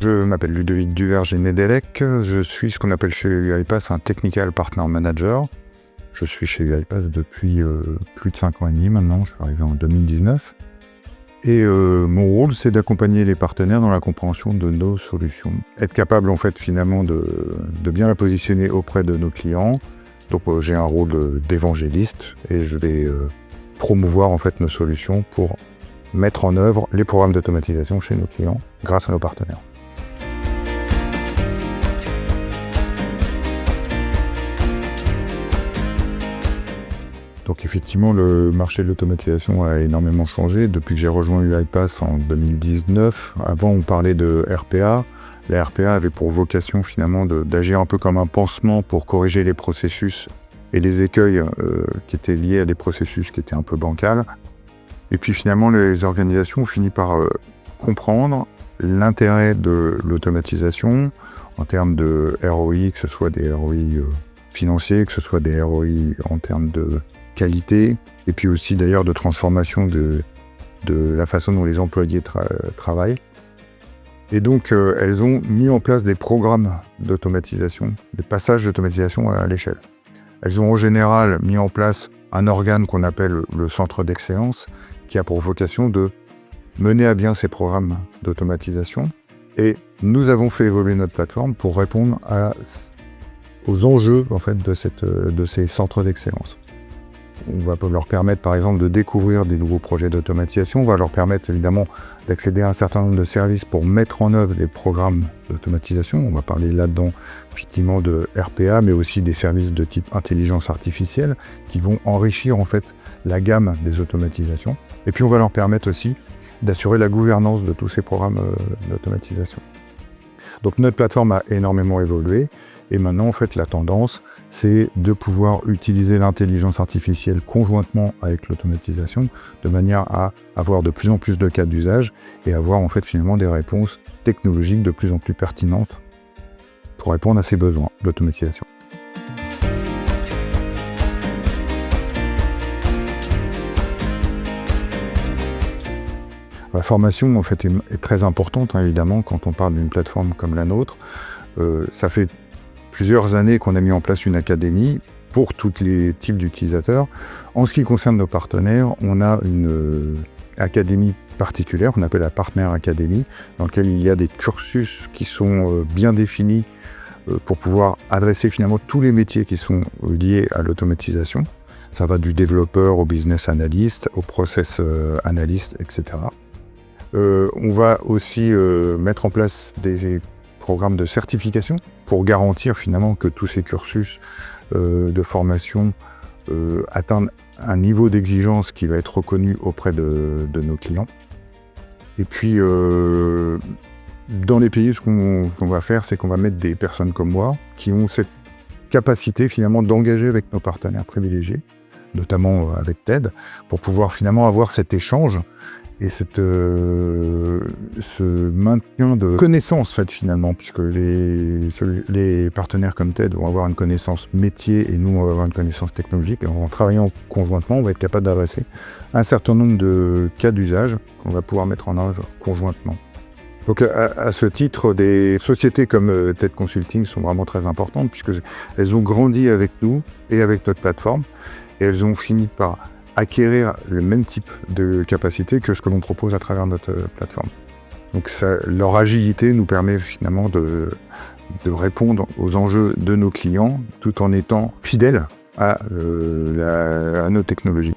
Je m'appelle Ludovic Duverger-Nedelec, je suis ce qu'on appelle chez UiPath un Technical Partner Manager. Je suis chez UiPath depuis plus de 5 ans et demi maintenant, je suis arrivé en 2019. Et mon rôle, c'est d'accompagner les partenaires dans la compréhension de nos solutions. Être capable, en fait, finalement, de bien la positionner auprès de nos clients. Donc, j'ai un rôle d'évangéliste et je vais promouvoir, en fait, nos solutions pour mettre en œuvre les programmes d'automatisation chez nos clients grâce à nos partenaires. Donc effectivement, le marché de l'automatisation a énormément changé depuis que j'ai rejoint UiPath en 2019. Avant, on parlait de RPA. La RPA avait pour vocation finalement d'agir un peu comme un pansement pour corriger les processus et les écueils qui étaient liés à des processus qui étaient un peu bancals. Et puis finalement, les organisations ont fini par comprendre l'intérêt de l'automatisation en termes de ROI, que ce soit des ROI financiers, que ce soit des ROI en termes de qualité, et puis aussi d'ailleurs de transformation de la façon dont les employés travaillent. Et donc elles ont mis en place des programmes d'automatisation, des passages d'automatisation à l'échelle. Elles ont en général mis en place un organe qu'on appelle le centre d'excellence, qui a pour vocation de mener à bien ces programmes d'automatisation. Et nous avons fait évoluer notre plateforme pour répondre aux enjeux en fait, de ces centres d'excellence. On va leur permettre par exemple de découvrir des nouveaux projets d'automatisation, on va leur permettre évidemment d'accéder à un certain nombre de services pour mettre en œuvre des programmes d'automatisation. On va parler là-dedans effectivement de RPA, mais aussi des services de type intelligence artificielle qui vont enrichir en fait la gamme des automatisations. Et puis on va leur permettre aussi d'assurer la gouvernance de tous ces programmes d'automatisation. Donc notre plateforme a énormément évolué et maintenant en fait la tendance c'est de pouvoir utiliser l'intelligence artificielle conjointement avec l'automatisation de manière à avoir de plus en plus de cas d'usage et avoir en fait finalement des réponses technologiques de plus en plus pertinentes pour répondre à ces besoins d'automatisation. La formation en fait est très importante évidemment quand on parle d'une plateforme comme la nôtre. Ça fait plusieurs années qu'on a mis en place une académie pour tous les types d'utilisateurs. En ce qui concerne nos partenaires, on a une académie particulière, on appelle la Partner Academy, dans laquelle il y a des cursus qui sont bien définis pour pouvoir adresser finalement tous les métiers qui sont liés à l'automatisation. Ça va du développeur au business analyst, au process analyst, etc. On va aussi mettre en place des programmes de certification pour garantir finalement que tous ces cursus de formation atteignent un niveau d'exigence qui va être reconnu auprès de nos clients. Et puis dans les pays, ce qu'on va faire, c'est qu'on va mettre des personnes comme moi qui ont cette capacité finalement d'engager avec nos partenaires privilégiés, notamment avec TED, pour pouvoir finalement avoir cet échange et ce maintien de connaissances, en fait, finalement, puisque les partenaires comme TED vont avoir une connaissance métier et nous, on va avoir une connaissance technologique. Et en travaillant conjointement, on va être capable d'adresser un certain nombre de cas d'usage qu'on va pouvoir mettre en œuvre conjointement. Donc à ce titre, des sociétés comme TED Consulting sont vraiment très importantes, puisqu'elles ont grandi avec nous et avec notre plateforme, et elles ont fini par acquérir le même type de capacité que ce que l'on propose à travers notre plateforme. Donc leur agilité nous permet finalement de répondre aux enjeux de nos clients tout en étant fidèles à nos technologies.